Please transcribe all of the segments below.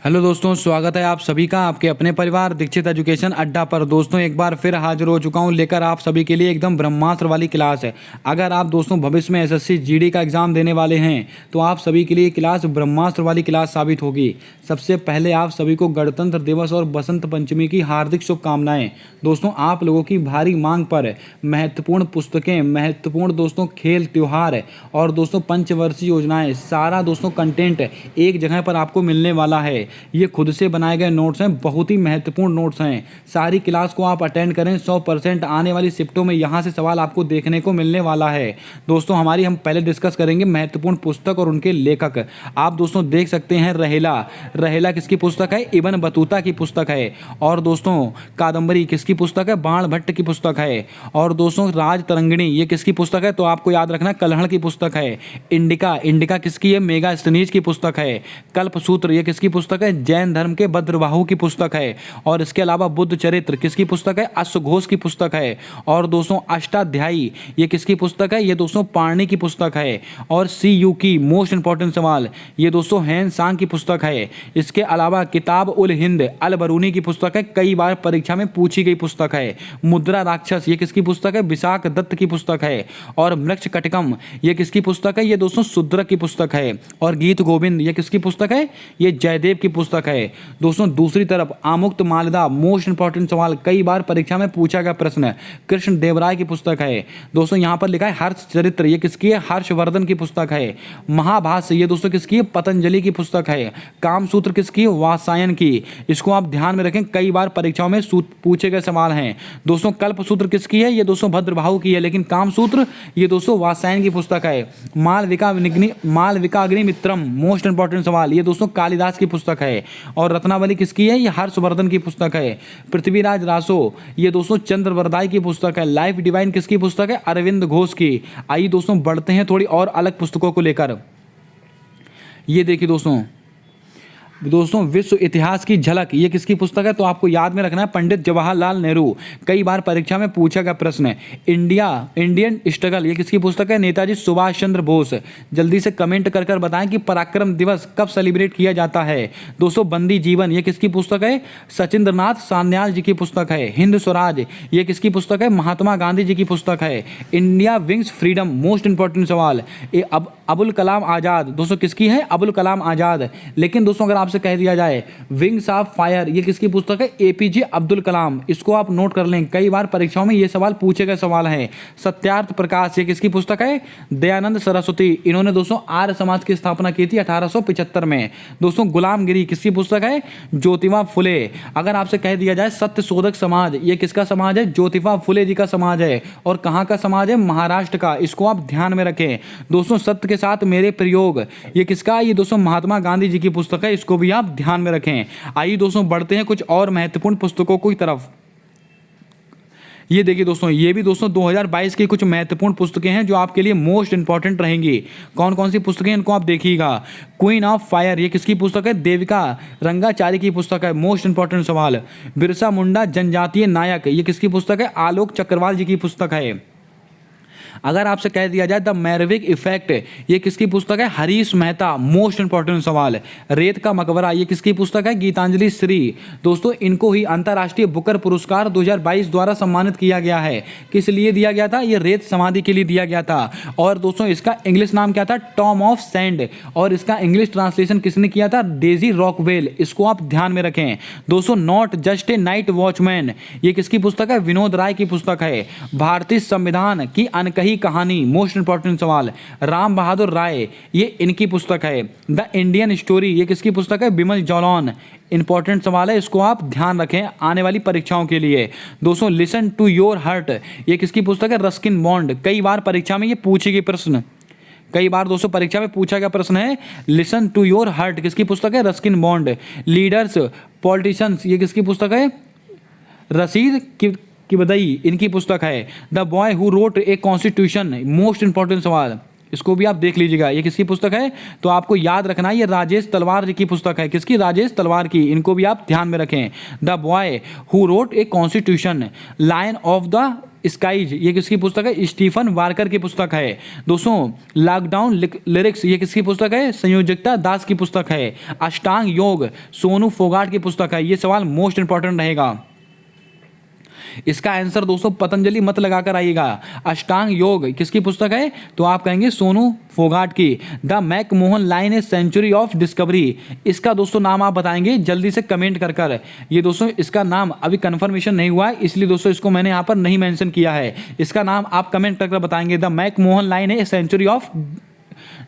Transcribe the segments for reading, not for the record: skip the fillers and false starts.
Hello दोस्तों, स्वागत है आप सभी का आपके अपने परिवार दीक्षित एजुकेशन अड्डा पर। दोस्तों एक बार फिर हाजिर हो चुका हूं लेकर आप सभी के लिए एकदम ब्रह्मास्त्र वाली क्लास है। अगर आप दोस्तों भविष्य में एसएससी जीडी का एग्जाम देने वाले हैं तो आप सभी के लिए क्लास ब्रह्मास्त्र वाली क्लास साबित होगी। सबसे पहले आप सभी को गणतंत्र दिवस और बसंत पंचमी की हार्दिक शुभकामनाएं। दोस्तों आप लोगों की भारी मांग पर महत्वपूर्ण पुस्तकें, महत्वपूर्ण दोस्तों खेल त्योहार और दोस्तों पंचवर्षीय योजनाएं, सारा दोस्तों कंटेंट एक जगह पर आपको मिलने वाला है। ये खुद से बनाए गए नोट्स हैं, बहुत ही महत्वपूर्ण नोट्स हैं। सारी क्लास को आप अटेंड करें, 100% आने वाली शिफ्टों में यहाँ से सवाल आपको देखने को मिलने वाला है। दोस्तों हम पहले डिस्कस करेंगे महत्वपूर्ण पुस्तक और उनके लेखक। आप दोस्तों देख सकते हैं रहेला किसकी पुस्तक है? इब्न बतूता की पुस्तक है। और दोस्तों कादम्बरी किसकी पुस्तक है? बाण भट्ट की पुस्तक है। और दोस्तों राज तरंगिणी ये किसकी पुस्तक है? तो आपको याद रखना कल्हड़ की पुस्तक है। इंडिका किसकी है? मेगास्थनीज की पुस्तक है। कल्पसूत्र ये किसकी पुस्तक है? जैन धर्म के भद्रबाहु की पुस्तक है। और इसके अलावा बुद्ध चरित्र किसकी पुस्तक है? अश्वघोष की पुस्तक है। और दोस्तों अष्टाध्यायी ये किसकी पुस्तक है? ये दोस्तों पाणिनि की पुस्तक है। और CU की मोस्ट इंपॉर्टेंट सवाल ये दोस्तों हैन सांग की पुस्तक है। इसके अलावा किताब उल हिंद अल बरूनी की पुस्तक है, कई बार परीक्षा में पूछी गई पुस्तक है। मुद्रा राक्षस ये किसकी पुस्तक है? विशाख दत्त की पुस्तक है। और मृक्ष कटकम ये किसकी पुस्तक है? ये दोस्तों शूद्रक की पुस्तक है। और गीत गोविंद ये किसकी पुस्तक है? ये जयदेव की पुस्तक है। दोस्तों दूसरी तरफ आमुक्त मालदा मोस्ट इंपॉर्टेंट सवाल, कई बार परीक्षा में पूछा गया प्रश्न, कृष्ण देवराय की पुस्तक है। दोस्तों यहां पर लिखा है हर्ष चरित्र ये किसकी है? हर्षवर्धन की पुस्तक है। महाभाष्य ये दोस्तों किसकी है? पतंजलि की पुस्तक है। कामसूत्र किसकी है? वात्सायन की। इसको आप ध्यान में रखें, कई बार परीक्षाओं में पूछे गए सवाल हैं। दोस्तों कल्पसूत्र किसकी है? ये दोस्तों भद्रबाहु की है। लेकिन कामसूत्र ये दोस्तों वात्सायन की पुस्तक है। मालविकाग्निमित्रम मोस्ट इंपॉर्टेंट सवाल, ये दोस्तों कालिदास की पुस्तक है। और रत्नावली किसकी है? ये हर्षवर्धन की पुस्तक है। पृथ्वीराज रासो ये दोस्तों चंद्रवरदाई की पुस्तक है। लाइफ डिवाइन किसकी पुस्तक है? अरविंद घोष की। आइए दोस्तों बढ़ते हैं थोड़ी और अलग पुस्तकों को लेकर। ये देखिए दोस्तों विश्व इतिहास की झलक ये किसकी पुस्तक है? तो आपको याद में रखना है पंडित जवाहरलाल नेहरू, कई बार परीक्षा में पूछा गया प्रश्न। इंडियन स्ट्रगल ये किसकी पुस्तक है? नेताजी सुभाष चंद्र बोस। जल्दी से कमेंट कर बताएं कि पराक्रम दिवस कब सेलिब्रेट किया जाता है। दोस्तों बंदी जीवन ये किसकी पुस्तक है? सचिंद्रनाथ सान्याल जी की पुस्तक है। हिंद स्वराज ये किसकी पुस्तक है? महात्मा गांधी जी की पुस्तक है। India wings freedom most important सवाल, अबुल कलाम आजाद दोस्तों किसकी है? अबुल कलाम आजाद। लेकिन दोस्तों अगर आपसे कह दिया जाए विंग्स ऑफ फायर ये किसकी पुस्तक है? APJ अब्दुल कलाम। इसको आप नोट कर लें, कई बार परीक्षाओं में ये सवाल पूछे गए सवाल हैं। सत्यार्थ प्रकाश ये किसकी पुस्तक है? दयानंद सरस्वती। इन्होंने दोस्तों आर्य समाज की स्थापना की थी 1875 में। दोस्तों गुलामगिरी किसकी पुस्तक है? ज्योतिबा फुले। अगर आपसे कह दिया जाए सत्य शोधक समाज ये किसका समाज है? ज्योतिबा फुले जी का समाज है। और कहाँ का समाज है? महाराष्ट्र का। इसको आप ध्यान में रखें। दोस्तों सत्य के साथ मेरे प्रयोग ये किसका? ये दोस्तों महात्मा गांधी जी की पुस्तक है। इसको भी आप ध्यान में रखें। आइए दोस्तों बढ़ते हैं कुछ और महत्वपूर्ण पुस्तकों की तरफ। ये देखिए दोस्तों, ये भी दोस्तों 2022 की कुछ महत्वपूर्ण पुस्तकें हैं जो आपके लिए मोस्ट इंपॉर्टेंट रहेंगी। कौन कौन सी पुस्तकें इनको आप देखिएगा। क्वीन ऑफ फायर ये किसकी पुस्तक है? देविका रंगाचारी की पुस्तक है। मोस्ट इंपॉर्टेंट सवाल। बिरसा मुंडा जनजातीय नायक ये किसकी पुस्तक है? आलोक चक्रवाल जी की पुस्तक है। अगर आपसे कह दिया जाए द मैरविक इफेक्ट ये किसकी पुस्तक है? हरीश मेहता। मोस्ट इंपॉर्टेंट सवाल। रेत का मकबरा ये किसकी पुस्तक है? गीतांजलि श्री। दोस्तों इनको ही अंतर्राष्ट्रीय बुकर पुरस्कार 2022 द्वारा सम्मानित किया गया है। किस लिए दिया गया था? ये रेत समाधि के लिए दिया गया था। और दोस्तों इसका इंग्लिश नाम क्या था? Tom of sand. और इसका इंग्लिश ट्रांसलेशन किसने किया था? Daisy Rockwell. इसको आप ध्यान में रखें। दोस्तों not just a night watchman ये किसकी पुस्तक है? विनोद राय की पुस्तक है। भारतीय संविधान की अनकही कहानी मोस्ट इंपॉर्टेंट सवाल। राम बहादुर राय ये इनकी पुस्तक है। द इंडियन स्टोरी ये किसकी पुस्तक है? बिमल जौलौन। इंपॉर्टेंट सवाल है, इसको आप ध्यान रखें आने वाली परीक्षाओं के लिए। दोस्तों लिसन टू योर हार्ट ये किसकी पुस्तक है? Ruskin bond. कई बार परीक्षा में ये पूछे गए प्रश्न, कई बार दोस्तों परीक्षा में पूछा गया प्रश्न है। लिसन टू योर हार्ट किसकी पुस्तक है? Ruskin bond. लीडर्स पॉलिटिशियंस ये किसकी पुस्तक है? रशीद की बदई इनकी पुस्तक है। The boy who wrote a constitution most important सवाल। इसको भी आप देख लीजिएगा। ये किसकी पुस्तक है, तो आपको याद रखना है ये राजेश तलवार जी की पुस्तक है। किसकी, राजेश तलवार की। इनको भी आप ध्यान में रखें। The boy who wrote a constitution, lion of the skies, ये किसकी पुस्तक है, स्टीफन वार्कर की पुस्तक है। दोस्तों लॉकडाउन लिरिक्स, ये किसकी पुस्तक है, संयोजकता दास की पुस्तक है। अष्टांग योग सोनू फोगाट की पुस्तक है। ये सवाल मोस्ट इंपॉर्टेंट रहेगा। इसका आंसर दोस्तों पतंजलि मत लगाकर आइएगा। अष्टांग योग किसकी पुस्तक है, तो आप कहेंगे सोनू फोगाट की। The McMahon line a century of discovery, इसका दोस्तों नाम आप बताएंगे जल्दी से कमेंट कर। ये दोस्तों इसका नाम अभी कंफर्मेशन नहीं हुआ है, इसलिए दोस्तों इसको मैंने यहाँ पर नहीं मेंशन किया है। इसका नाम आप कमेंट कर बताएंगे। The McMahon line a century of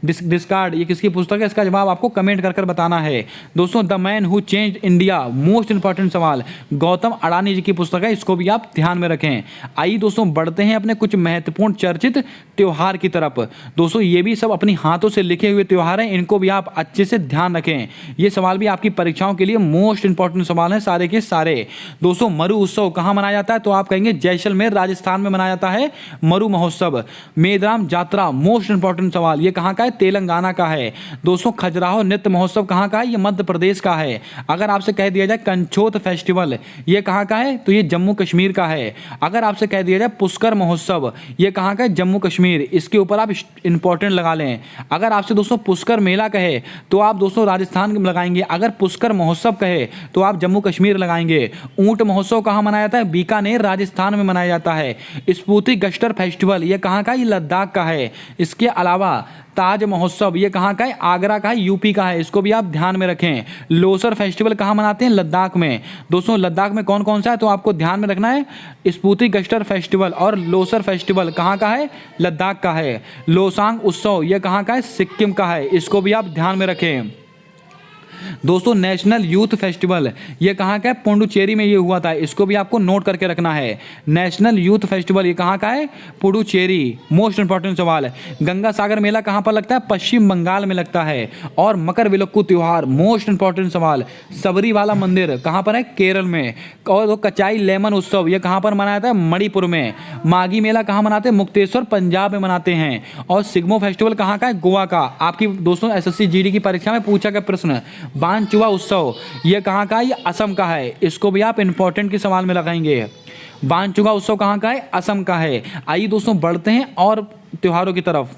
discard, ये किसकी पुस्तक है, इसका जवाब आपको कमेंट कर बताना है। दोस्तों the man who changed India, most important सवाल, गौतम अडानी जी की पुस्तक है। इसको भी आप ध्यान में रखें। आइए दोस्तों बढ़ते हैं अपने कुछ महत्वपूर्ण चर्चित त्योहार की तरफ। दोस्तों ये भी सब अपनी हाथों से लिखे हुए त्योहार हैं, इनको भी आप अच्छे से ध्यान रखें। ये सवाल भी आपकी परीक्षाओं के लिए मोस्ट इंपॉर्टेंट सवाल है सारे के सारे। दोस्तों मरु उत्सव कहाँ मनाया जाता है, तो आप कहेंगे जैसलमेर राजस्थान में मनाया जाता है मरु महोत्सव। मेदाम यात्रा मोस्ट इंपॉर्टेंट सवाल, ये कहाँ का है, तेलंगाना का है। दोस्तों खजुराहो नृत्य महोत्सव कहाँ का है, ये मध्य प्रदेश का है। अगर आपसे कह दिया जाए कंचोत फेस्टिवल, ये कहाँ का है, तो ये जम्मू कश्मीर का है। अगर आपसे कह दिया जाए पुष्कर महोत्सव, ये कहाँ का है, जम्मू कश्मीर। इसके ऊपर आप इंपॉर्टेंट लगा लें। अगर आपसे दोस्तों पुष्कर मेला कहे तो आप दोस्तों राजस्थान में लगाएंगे। अगर पुष्कर महोत्सव कहे तो आप जम्मू कश्मीर लगाएंगे। ऊंट महोत्सव कहाँ मनाया जाता है, बीकानेर राजस्थान में मनाया जाता है। स्पूति गस्टर फेस्टिवल, ये कहाँ का है, ये लद्दाख का है। इसके अलावा ताज महोत्सव, ये कहाँ का है, आगरा का है, यूपी का है। इसको भी आप ध्यान में रखें। लोसर फेस्टिवल कहाँ मनाते हैं, लद्दाख में। दोस्तों लद्दाख में कौन कौन सा है, तो आपको ध्यान में रखना है। स्पूति गस्टर फेस्टिवल और लोसर फेस्टिवल कहाँ का है, लद्दाख का है। लोसांग उत्सव ये कहाँ का है, सिक्किम का है। इसको भी आप ध्यान में रखें। दोस्तों नेशनल यूथ फेस्टिवल ये कहाँ का है, पुडुचेरी में ये हुआ था। इसको भी आपको नोट करके रखना है। नेशनल यूथ फेस्टिवल ये कहाँ का है, पुडुचेरी। मोस्ट इंपॉर्टेंट सवाल है। गंगा सागर मेला कहाँ पर लगता है, पश्चिम बंगाल में लगता है। और मकर विलक्कू त्योहार मोस्ट इंपॉर्टेंट सवाल, सबरीवाला मंदिर कहाँ पर है, केरल में। और कचाई लेमन उत्सव ये कहाँ पर मनाया जाता है, मणिपुर में। माघी मेला कहाँ मनाते हैं, मुक्तेश्वर पंजाब में मनाते हैं। और सिग्मो फेस्टिवल कहाँ का है, गोवा का। आपकी दोस्तों एसएससी जीडी की परीक्षा में पूछा गया प्रश्न। बानचुआ उत्सव ये कहाँ का है, ये असम का है। इसको भी आप इंपॉर्टेंट के सवाल में लगाएंगे। बानचुआ उत्सव कहाँ का है, असम का है। आइए दोस्तों बढ़ते हैं और त्योहारों की तरफ।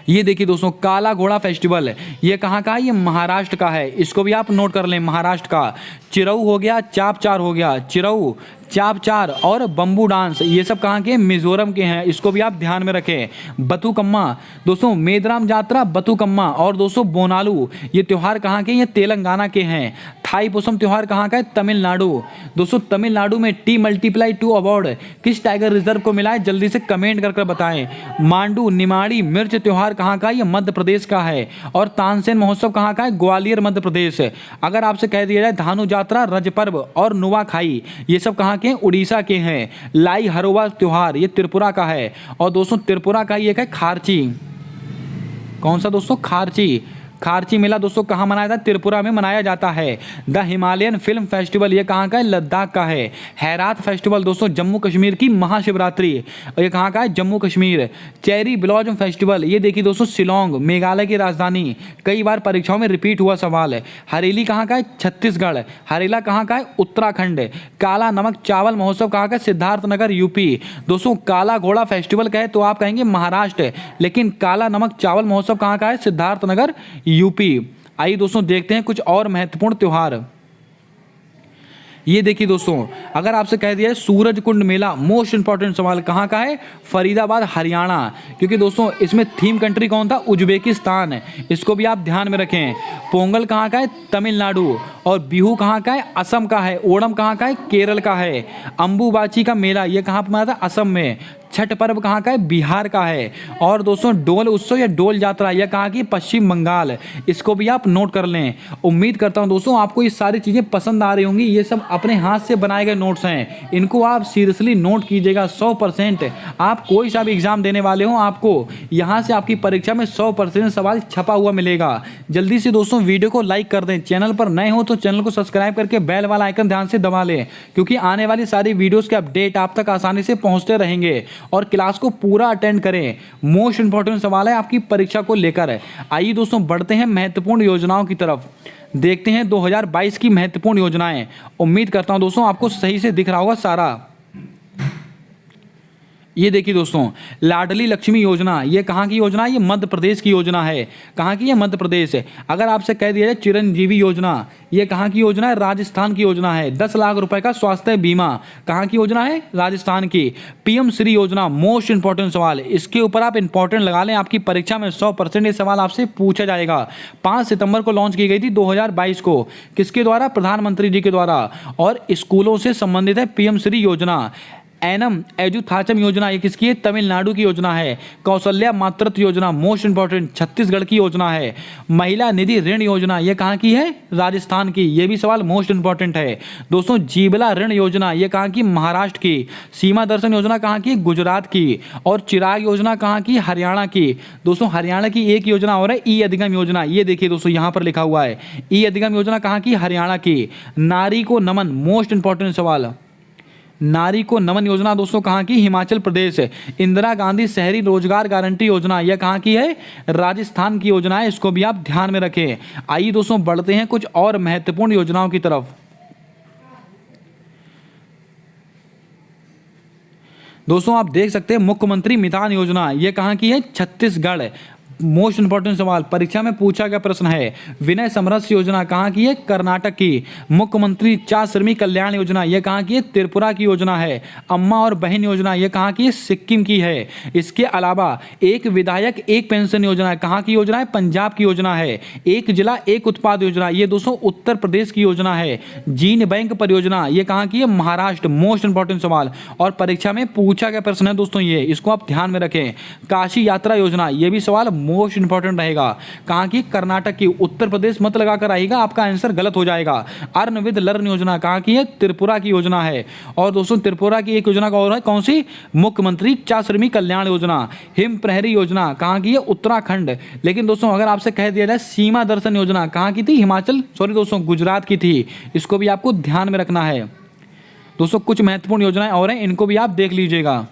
ये देखिए दोस्तों काला घोड़ा फेस्टिवल ये कहाँ का है, ये महाराष्ट्र का है। इसको भी आप नोट कर लें, महाराष्ट्र का। चिरऊ हो गया, चापचार हो गया, चिरऊ चापचार और बम्बू डांस ये सब कहाँ के, मिजोरम के हैं। इसको भी आप ध्यान में रखें। बतुकम्मा दोस्तों, मेदराम यात्रा बतुकम्मा और दोस्तों बोनालू ये त्यौहार कहाँ के, ये तेलंगाना के हैं। थाई पुसम त्यौहार कहाँ का है, तमिलनाडु। दोस्तों तमिलनाडु में T+2 अवार्ड किस टाइगर रिजर्व को मिला है, जल्दी से कमेंट कर बताएं। मांडू निमाड़ी मिर्च त्यौहार कहाँ का है, ये मध्य प्रदेश का है। और तानसेन महोत्सव कहाँ का है, ग्वालियर मध्य प्रदेश। अगर आपसे कह दिया जाए धानु यात्रा रज पर्व और नुआखाई ये सब कहाँ के, उड़ीसा के हैं। लाई हरोवा त्योहार ये त्रिपुरा का है। और दोस्तों त्रिपुरा का ये है खारची। कौन सा दोस्तों, खारची। खारची मेला दोस्तों कहाँ मनाया जाता है, त्रिपुरा में मनाया जाता है। द हिमालयन फिल्म फेस्टिवल ये कहाँ का है, लद्दाख का है। हैरात फेस्टिवल दोस्तों जम्मू कश्मीर की महाशिवरात्रि ये कहाँ का है, Jammu Kashmir. Cherry blossom festival ये देखिए दोस्तों शिलोंग मेघालय की राजधानी, कई बार परीक्षाओं में रिपीट हुआ सवाल है। हरेली कहाँ का है, छत्तीसगढ़। हरेला कहाँ का है, उत्तराखंड। काला नमक चावल महोत्सव कहाँ का, सिद्धार्थनगर यूपी। दोस्तों काला घोड़ा फेस्टिवल कहे तो आप कहेंगे महाराष्ट्र, लेकिन काला नमक चावल महोत्सव कहाँ का है, सिद्धार्थनगर यूपी। आइए दोस्तों देखते हैं कुछ और महत्वपूर्ण त्योहार। ये देखिए दोस्तों अगर आपसे कह दिया है सूरज कुंड मेला, मोस्ट इंपॉर्टेंट सवाल कहाँ का है, फरीदाबाद हरियाणा। क्योंकि दोस्तों इसमें थीम कंट्री कौन था, उज्बेकिस्तान। इसको भी आप ध्यान में रखें। पोंगल कहाँ का है, तमिलनाडु। और बिहू कहाँ का है, असम का है। ओणम कहाँ का है, केरल का है। अंबुबाची का मेला ये कहाँ पर मना था, असम में। छठ पर्व कहाँ का है, बिहार का है। और दोस्तों डोल उत्सव या डोल यात्रा यह कहाँ की, पश्चिम बंगाल। इसको भी आप नोट कर लें। उम्मीद करता हूँ दोस्तों आपको ये सारी चीज़ें पसंद आ रही होंगी। ये सब अपने हाथ से बनाए गए नोट्स हैं, इनको आप सीरियसली नोट कीजिएगा। 100% आप कोई सा भी एग्जाम देने वाले हो, आपको यहाँ से आपकी परीक्षा में 100% सवाल छपा हुआ मिलेगा। जल्दी से दोस्तों वीडियो को लाइक कर दें। चैनल पर नए हो तो चैनल को सब्सक्राइब करके बेल वाला आइकन ध्यान से दबा लें, क्योंकि आने वाली सारी वीडियोज़ के अपडेट आप तक आसानी से पहुँचते रहेंगे। और क्लास को पूरा अटेंड करें। मोस्ट इंपॉर्टेंट सवाल है आपकी परीक्षा को लेकर। आइए दोस्तों बढ़ते हैं महत्वपूर्ण योजनाओं की तरफ, देखते हैं 2022 की महत्वपूर्ण योजनाएं। उम्मीद करता हूं दोस्तों आपको सही से दिख रहा होगा सारा। ये देखिए दोस्तों, लाडली लक्ष्मी योजना, ये कहाँ की योजना है? ये मध्य प्रदेश की योजना है। कहाँ की है? मध्य प्रदेश है। अगर आपसे कह दिया जाए चिरंजीवी योजना, ये कहाँ की योजना है? राजस्थान की योजना है। 10 लाख रुपए का स्वास्थ्य बीमा, कहाँ की योजना है? राजस्थान की। पीएम श्री योजना, मोस्ट इंपॉर्टेंट सवाल, इसके ऊपर आप इंपॉर्टेंट लगा लें, आपकी परीक्षा में 100% ये सवाल आपसे पूछा जाएगा। 5 सितंबर को लॉन्च की गई थी 2022 को, किसके द्वारा? प्रधानमंत्री जी के द्वारा, और स्कूलों से संबंधित है पीएम श्री योजना। एनम एजुथाचम योजना, ये किसकी है? तमिलनाडु की योजना है। कौशल्या मातृत्व योजना, मोस्ट इंपॉर्टेंट, छत्तीसगढ़ की योजना है। महिला निधि ऋण योजना, ये कहाँ की है? राजस्थान की। ये भी सवाल मोस्ट इंपॉर्टेंट है दोस्तों। जीवला ऋण योजना, ये कहाँ की? महाराष्ट्र की। सीमा दर्शन योजना कहाँ की? गुजरात की। और चिराग योजना कहाँ की? हरियाणा की। दोस्तों हरियाणा की एक योजना और है, ई अधिगम योजना, ये देखिए दोस्तों यहाँ पर लिखा हुआ है, ई अधिगम योजना कहाँ की? हरियाणा की। नारी को नमन, मोस्ट इंपॉर्टेंट सवाल, नारी को नमन योजना दोस्तों कहाँ की? हिमाचल प्रदेश। इंदिरा गांधी शहरी रोजगार गारंटी योजना, यह कहाँ की है? राजस्थान की योजना है, इसको भी आप ध्यान में रखें। आइए दोस्तों बढ़ते हैं कुछ और महत्वपूर्ण योजनाओं की तरफ। दोस्तों आप देख सकते हैं मुख्यमंत्री मितान योजना, यह कहाँ की है? छत्तीसगढ़। मोस्ट इंपॉर्टेंट सवाल, परीक्षा में पूछा गया प्रश्न है। विनय समरस योजना कहाँ की है? कर्नाटक की। मुख्यमंत्री चा श्रमिक कल्याण योजना, यह कहाँ की है? त्रिपुरा की योजना है। अम्मा और बहन योजना, यह कहाँ की है? सिक्किम की है। इसके अलावा एक विधायक एक पेंशन योजना, कहाँ की योजना है? पंजाब की योजना है। एक जिला एक उत्पाद योजना, ये दोस्तों उत्तर प्रदेश की योजना है। जीन बैंक परियोजना, ये कहाँ की है? महाराष्ट्र। मोस्ट इंपॉर्टेंट सवाल और परीक्षा में पूछा गया प्रश्न है दोस्तों ये, इसको आप ध्यान में रखें। काशी यात्रा योजना, ये भी सवाल मोस्ट इंपॉर्टेंट रहेगा। कहां की? कर्नाटक की। उत्तर प्रदेश मत लगाकर आएगा, आपका आंसर गलत हो जाएगा। अर्न विद लर्न योजना कहां की है? त्रिपुरा की योजना है। और दोस्तों त्रिपुरा की एक योजना और है, कौन सी? मुख्यमंत्री चा श्रमिक कल्याण योजना। हिम प्रहरी योजना कहां की है? उत्तराखंड। लेकिन दोस्तों अगर आपसे कह दिया जाए सीमा दर्शन योजना कहां की थी? हिमाचल, सॉरी दोस्तों गुजरात की थी। इसको भी आपको ध्यान में रखना है दोस्तों। कुछ महत्वपूर्ण योजनाएं और हैं, इनको भी आप देख लीजिएगा।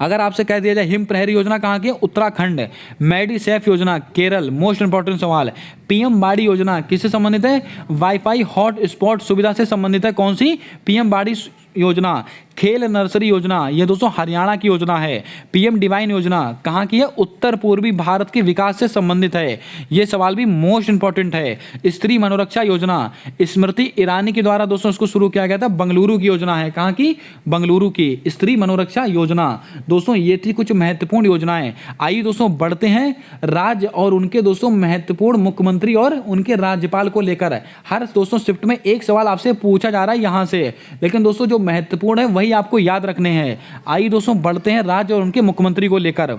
अगर आपसे कह दिया जाए हिम प्रहरी योजना कहाँ की है? उत्तराखंड। मेडी सेफ योजना केरल, मोस्ट इंपॉर्टेंट सवाल। पीएम बाड़ी योजना किससे संबंधित है? वाईफाई हॉट स्पॉट सुविधा से संबंधित है। कौन सी? पीएम बाड़ी योजना। खेल नर्सरी योजना, ये दोस्तों हरियाणा की योजना है। पीएम डिवाइन योजना कहाँ की है? उत्तर पूर्वी भारत के विकास से संबंधित है। ये सवाल भी मोस्ट इंपॉर्टेंट है। स्त्री मनोरक्षा योजना, स्मृति ईरानी के द्वारा दोस्तों इसको शुरू किया गया था। बंगलुरु की योजना है। कहाँ की? बंगलुरु की स्त्री मनोरक्षा योजना। दोस्तों ये थी कुछ महत्वपूर्ण योजनाएं। आइए दोस्तों बढ़ते हैं राज्य और उनके दोस्तों महत्वपूर्ण मुख्यमंत्री और उनके राज्यपाल को लेकर। हर दोस्तों शिफ्ट में एक सवाल आपसे पूछा जा रहा है यहाँ से, लेकिन दोस्तों जो महत्वपूर्ण है वही आपको याद रखने हैं। आइए दोस्तों बढ़ते हैं राज्य और उनके मुख्यमंत्री को लेकर।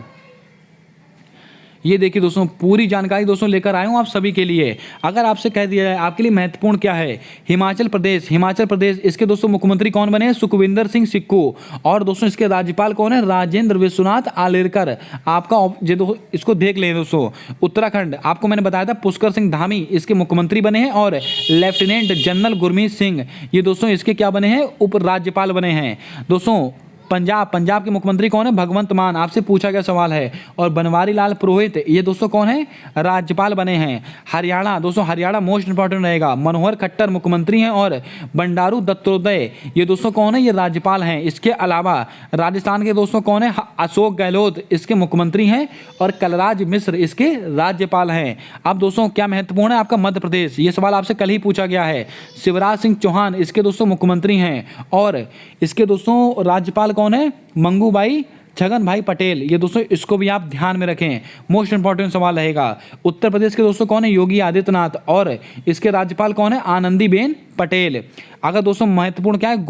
ये देखिए दोस्तों पूरी जानकारी दोस्तों लेकर आया हूं आप सभी के लिए। अगर आपसे कह दिया जाए आपके लिए महत्वपूर्ण क्या है? हिमाचल प्रदेश। हिमाचल प्रदेश, इसके दोस्तों मुख्यमंत्री कौन बने हैं? सुखविंदर सिंह सुक्खू। और दोस्तों इसके राज्यपाल कौन है? राजेंद्र विश्वनाथ आलेरकर। आपका इसको देख लें दोस्तों। उत्तराखंड, आपको मैंने बताया था पुष्कर सिंह धामी इसके मुख्यमंत्री बने हैं। और लेफ्टिनेंट जनरल गुरमीत सिंह, ये दोस्तों इसके क्या बने हैं? उप राज्यपाल बने हैं। दोस्तों पंजाब के मुख्यमंत्री कौन है? भगवंत मान, आपसे पूछा गया सवाल है। और बनवारी लाल पुरोहित, ये दोस्तों कौन है? राज्यपाल बने हैं। हरियाणा, दोस्तों हरियाणा मोस्ट इंपॉर्टेंट रहेगा। मनोहर खट्टर मुख्यमंत्री हैं। और बंडारू दत्तोदय, ये दोस्तों कौन है? ये राज्यपाल हैं। इसके अलावा राजस्थान के दोस्तों कौन है? अशोक गहलोत इसके मुख्यमंत्री हैं। और कलराज मिश्र इसके राज्यपाल हैं। अब दोस्तों क्या महत्वपूर्ण है आपका? मध्य प्रदेश, ये सवाल आपसे कल ही पूछा गया है। शिवराज सिंह चौहान इसके दोस्तों मुख्यमंत्री हैं। और इसके दोस्तों राज्यपाल कौन है? मंगूभाई छगन भाई पटेल। ये दोस्तों इसको भी आप ध्यान में रखें, मोस्ट इंपॉर्टेंट सवाल रहेगा। उत्तर प्रदेश के दोस्तों कौन है? योगी आदित्यनाथ। और इसके राज्यपाल कौन है? आनंदीबेन पटेल। अगर दोस्तों महत्वपूर्ण क्या है?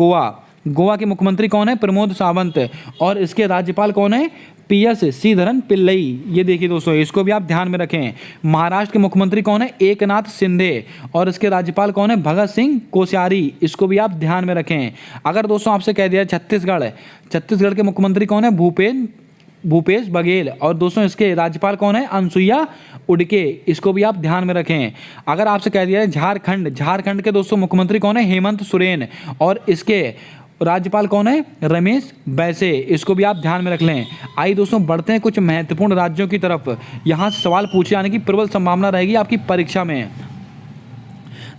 गोवा के मुख्यमंत्री कौन है? प्रमोद सावंत। और इसके राज्यपाल कौन है? पीएस श्रीधरन पिल्लई। ये देखिए दोस्तों इसको भी आप ध्यान में रखें। महाराष्ट्र के मुख्यमंत्री कौन है? एकनाथ शिंदे। और इसके राज्यपाल कौन है? भगत सिंह कोश्यारी। इसको भी आप ध्यान में रखें। अगर दोस्तों आपसे कह दिया छत्तीसगढ़ के मुख्यमंत्री कौन है? भूपेश बघेल। और दोस्तों इसके राज्यपाल कौन है? अनसुईया उइके। इसको भी आप ध्यान में रखें। अगर आपसे कह दिया है झारखंड के दोस्तों मुख्यमंत्री कौन है? हेमंत सोरेन। और इसके राज्यपाल कौन है? रमेश बैसे, इसको भी आप ध्यान में रख लें। आइए दोस्तों बढ़ते हैं कुछ महत्वपूर्ण राज्यों की तरफ। यहाँ से सवाल पूछे जाने की प्रबल संभावना रहेगी आपकी परीक्षा में।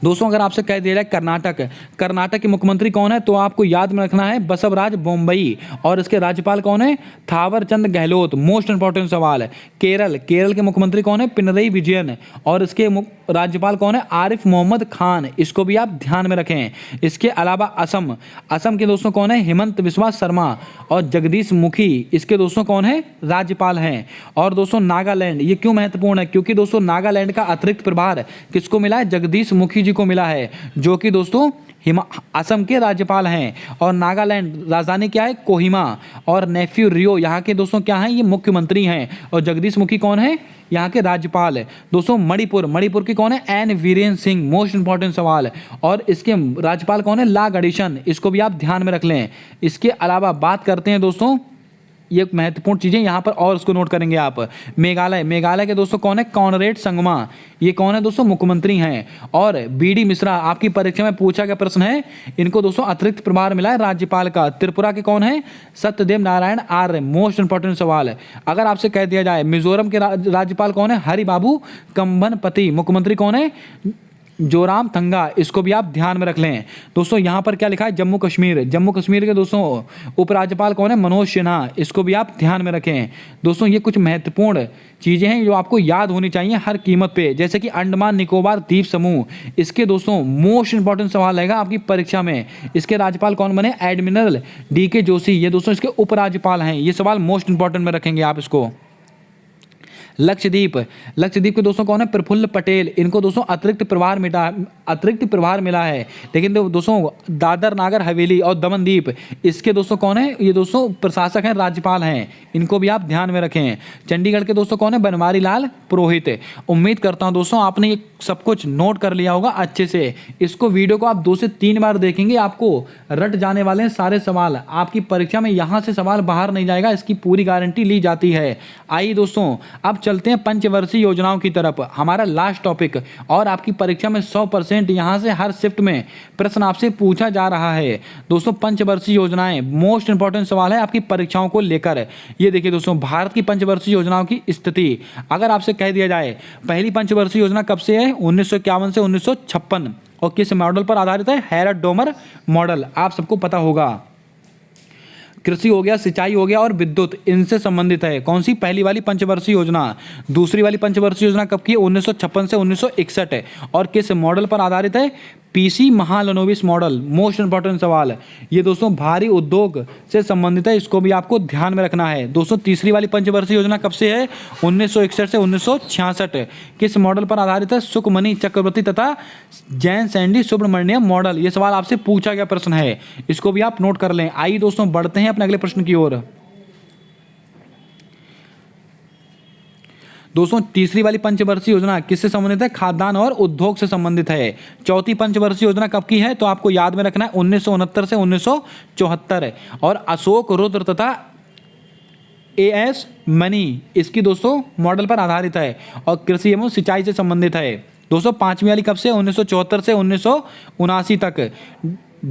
दोस्तों अगर आपसे कह दिया जाए कर्नाटक के मुख्यमंत्री कौन है, तो आपको याद में रखना है बसवराज बोम्मई, और इसके राज्यपाल कौन है? थावर चंद गहलोत। मोस्ट इंपॉर्टेंट सवाल है। केरल के मुख्यमंत्री कौन है? पिनरई विजयन, और इसके राज्यपाल कौन है? आरिफ मोहम्मद खान, इसको भी आप ध्यान में रखें। इसके अलावा असम के दोस्तों कौन है? हेमंत बिस्वा शर्मा, और जगदीश मुखी इसके दोस्तों कौन है? राज्यपाल हैं। और दोस्तों नागालैंड, ये क्यों महत्वपूर्ण है? क्योंकि दोस्तों नागालैंड का अतिरिक्त प्रभार किसको मिला है? जगदीश मुखी को मिला है, जो कि दोस्तों असम के राज्यपाल हैं। और नागालैंड राजधानी क्या है? कोहिमा, और नेफ्यू रियो यहाँ के दोस्तों क्या हैं? ये मुख्यमंत्री हैं। और जगदीश मुखी कौन है? यहाँ के राज्यपाल है। दोस्तों मणिपुर के कौन है? N Biren Singh. Most important सवाल। और इसके राज्यपाल कौन है? ला गणेशन, इसको भी आप ध्यान में रख लें। इसके अलावा बात करते हैं दोस्तों, ये महत्वपूर्ण चीजें यहाँ पर और उसको नोट करेंगे आप। मेघालय के दोस्तों कौन है? कॉनरेड संगमा, ये कौन है दोस्तों? मुख्यमंत्री हैं। और बीडी मिश्रा, आपकी परीक्षा में पूछा गया प्रश्न है, इनको दोस्तों अतिरिक्त प्रभार मिला है राज्यपाल का। त्रिपुरा के कौन है? सत्यदेव नारायण आर्य। मोस्ट इंपॉर्टेंट सवाल है। अगर आपसे कह दिया जाए मिजोरम के राज्यपाल कौन है? हरिबाबू कंभनपति। मुख्यमंत्री कौन है? जोराम थंगा, इसको भी आप ध्यान में रख लें। दोस्तों यहाँ पर क्या लिखा है? जम्मू कश्मीर के दोस्तों उपराज्यपाल कौन है? मनोज सिन्हा, इसको भी आप ध्यान में रखें। दोस्तों ये कुछ महत्वपूर्ण चीज़ें हैं जो आपको याद होनी चाहिए हर कीमत पे, जैसे कि अंडमान निकोबार द्वीप समूह, इसके दोस्तों मोस्ट इंपॉर्टेंट सवाल रहेगा आपकी परीक्षा में। इसके राज्यपाल कौन बने? एडमिरल DK जोशी, ये दोस्तों इसके उपराज्यपाल हैं। ये सवाल मोस्ट इंपॉर्टेंट में रखेंगे आप इसको। लक्षद्वीप के दोस्तों कौन है? प्रफुल्ल पटेल, इनको दोस्तों अतिरिक्त प्रभार मिला है। लेकिन दोस्तों दादर नागर हवेली और दमनदीप, इसके दोस्तों कौन है? ये दोस्तों प्रशासक हैं, राज्यपाल हैं, इनको भी आप ध्यान में रखें। चंडीगढ़ के दोस्तों कौन है? बनवारी लाल पुरोहित। उम्मीद करता हूं दोस्तों आपने ये सब कुछ नोट कर लिया होगा अच्छे से। इसको वीडियो को आप 2 से 3 बार देखेंगे, आपको रट जाने वाले हैं सारे सवाल। आपकी परीक्षा में यहाँ से सवाल बाहर नहीं जाएगा, इसकी पूरी गारंटी ली जाती है। आइए दोस्तों अब चलते हैं पंचवर्षीय योजनाओं की तरफ, हमारा लास्ट टॉपिक। और आपकी परीक्षा में 100% यहाँ से हर शिफ्ट में प्रश्न आपसे पूछा जा रहा है। दोस्तों पंचवर्षीय योजनाएं मोस्ट इंपॉर्टेंट सवाल है आपकी परीक्षाओं को लेकर। ये देखिए दोस्तों भारत की पंचवर्षीय योजनाओं की स्थिति। अगर आपसे कह दिया जाए पहली पंचवर्षीय योजना कब से है? 1951 से 1956, और किस मॉडल पर आधारित है? हैरट डोमर मॉडल, आप सबको पता होगा। कृषि हो गया, सिंचाई हो गया और विद्युत, इनसे संबंधित है। कौन सी? पहली वाली पंचवर्षीय योजना। दूसरी वाली पंचवर्षीय योजना कब की है? 1956 से 1961 है, और किस मॉडल पर आधारित है? PC Mahalanobis model. Most important सवाल। ये दोस्तों भारी उद्योग से संबंधित है, इसको भी आपको ध्यान में रखना है। दोस्तों तीसरी वाली पंचवर्षीय योजना कब से है? 1961 से 1966, किस मॉडल पर आधारित है? सुकमनी चक्रवर्ती तथा जैन सैंडी सुब्रमण्यम मॉडल। ये सवाल आपसे पूछा गया प्रश्न है, इसको भी आप नोट कर लें। आइए दोस्तों बढ़ते हैं अपने अगले प्रश्न की ओर। दोस्तों तीसरी वाली पंचवर्षीय योजना किससे संबंधित है? खाद्यान्न और उद्योग से संबंधित है। चौथी पंचवर्षीय योजना कब की है? तो आपको याद में रखना है 1969 से 1974, और अशोक रुद्र तथा AS मनी, इसकी दोस्तों मॉडल पर आधारित है, और कृषि एवं सिंचाई से संबंधित है। दोस्तों पांचवी वाली कब से? 1974 से 1979 तक।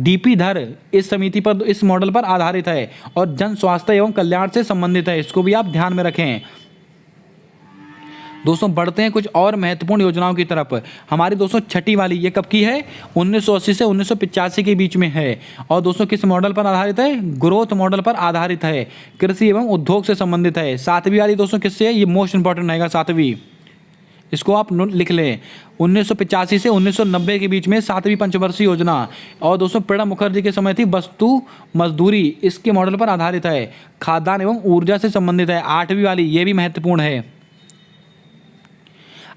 DP धर इस समिति पर, इस मॉडल पर आधारित है, और जन स्वास्थ्य एवं कल्याण से संबंधित है, इसको भी आप ध्यान में रखें। दोस्तों बढ़ते हैं कुछ और महत्वपूर्ण योजनाओं की तरफ। हमारी दोस्तों छठी वाली, ये कब की है? 1980 से 1985 के बीच में है, और दोस्तों किस मॉडल पर आधारित है? ग्रोथ मॉडल पर आधारित है, कृषि एवं उद्योग से संबंधित है। सातवीं वाली दोस्तों किससे है? ये मोस्ट इंपॉर्टेंट रहेगा सातवीं, इसको आप लिख लें। 1985 से 1990 के बीच में सातवीं पंचवर्षीय योजना, और दोस्तों प्रणब मुखर्जी के समय थी वस्तु मजदूरी, इसके मॉडल पर आधारित है, खाद्यान्न एवं ऊर्जा से संबंधित है। आठवीं वाली, ये भी महत्वपूर्ण है।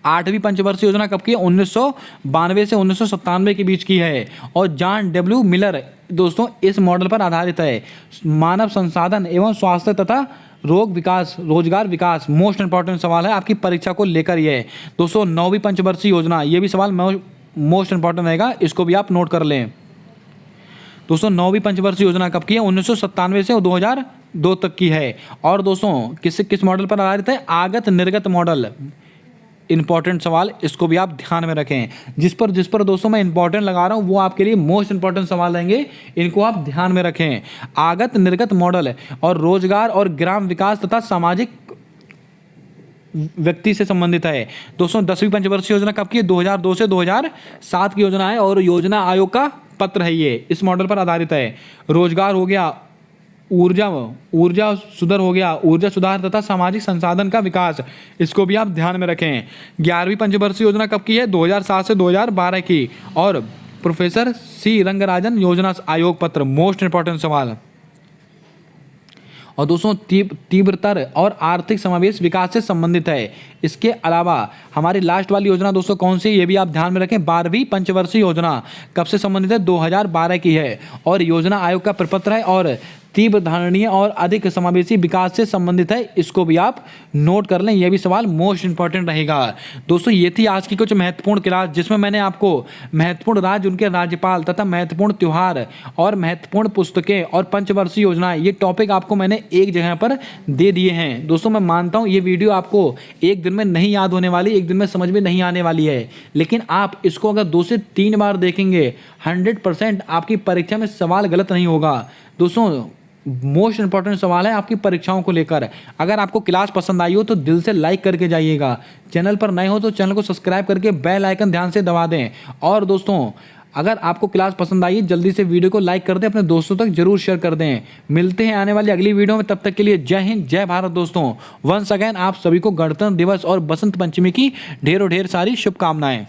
आठवीं पंचवर्षीय योजना कब की है? 1992 से 1997 के बीच की है, और जॉन W मिलर दोस्तों इस मॉडल पर आधारित है। मानव संसाधन एवं स्वास्थ्य तथा रोजगार विकास, मोस्ट इंपॉर्टेंट सवाल है आपकी परीक्षा को लेकर। ये दोस्तों नौवीं पंचवर्षीय योजना, ये भी सवाल मोस्ट इंपॉर्टेंट रहेगा, इसको भी आप नोट कर लें। दोस्तों नौवीं पंचवर्षीय योजना कब की है? 1997 से 2002 तक की है, और दोस्तों किस मॉडल पर आधारित है? आगत निर्गत मॉडल, इंपॉर्टेंट सवाल, इसको भी आप ध्यान में रखें। जिस पर दोस्तों मैं इंपॉर्टेंट लगा रहा हूँ वो आपके लिए मोस्ट इंपॉर्टेंट सवाल रहेंगे, इनको आप ध्यान में रखें। आगत निर्गत मॉडल और रोजगार और ग्राम विकास तथा सामाजिक व्यक्ति से संबंधित है। दोस्तों 10वीं पंचवर्षीय योजना कब की है? 2002 से 2007 की योजना है और योजना आयोग का पत्र है ये, इस मॉडल पर आधारित है। रोजगार हो गया, ऊर्जा सुधार हो गया, ऊर्जा सुधार तथा सामाजिक संसाधन का विकास, इसको भी आप ध्यान में रखें। 11वीं पंचवर्षीय योजना कब की है? 2007 से 2012 की और प्रोफेसर सी रंगराजन योजना आयोग पत्र, मोस्ट इंपॉर्टेंट सवाल। और दोस्तों तीव्रतर और आर्थिक समावेश विकास से संबंधित है। इसके अलावा हमारी लास्ट वाली योजना दोस्तों कौन सी, ये भी आप ध्यान में रखें। 12वीं पंचवर्षीय योजना कब से संबंधित है? 2012 की है और योजना आयोग का प्रपत्र है और तीव्र धारणीय और अधिक समावेशी विकास से संबंधित है, इसको भी आप नोट कर लें, यह भी सवाल मोस्ट इंपॉर्टेंट रहेगा। दोस्तों ये थी आज की कुछ महत्वपूर्ण क्लास, जिसमें मैंने आपको महत्वपूर्ण राज्य, उनके राज्यपाल तथा महत्वपूर्ण त्योहार और महत्वपूर्ण पुस्तकें और पंचवर्षीय योजनाएं, ये टॉपिक आपको मैंने एक जगह पर दे दिए हैं। दोस्तों मैं मानता हूँ ये वीडियो आपको एक दिन में नहीं याद होने वाली, एक दिन में समझ में नहीं आने वाली है, लेकिन आप इसको अगर 2 से 3 बार देखेंगे 100% आपकी परीक्षा में सवाल गलत नहीं होगा। दोस्तों मोस्ट इंपॉर्टेंट सवाल है आपकी परीक्षाओं को लेकर। अगर आपको क्लास पसंद आई हो तो दिल से लाइक करके जाइएगा। चैनल पर नए हो तो चैनल को सब्सक्राइब करके बेल आइकन ध्यान से दबा दें। और दोस्तों अगर आपको क्लास पसंद आई जल्दी से वीडियो को लाइक कर दें, अपने दोस्तों तक जरूर शेयर कर दें। मिलते हैं आने वाली अगली वीडियो में, तब तक के लिए जय हिंद जय भारत। दोस्तों वंस अगेन आप सभी को गणतंत्र दिवस और बसंत पंचमी की ढेरों ढेर सारी शुभकामनाएं।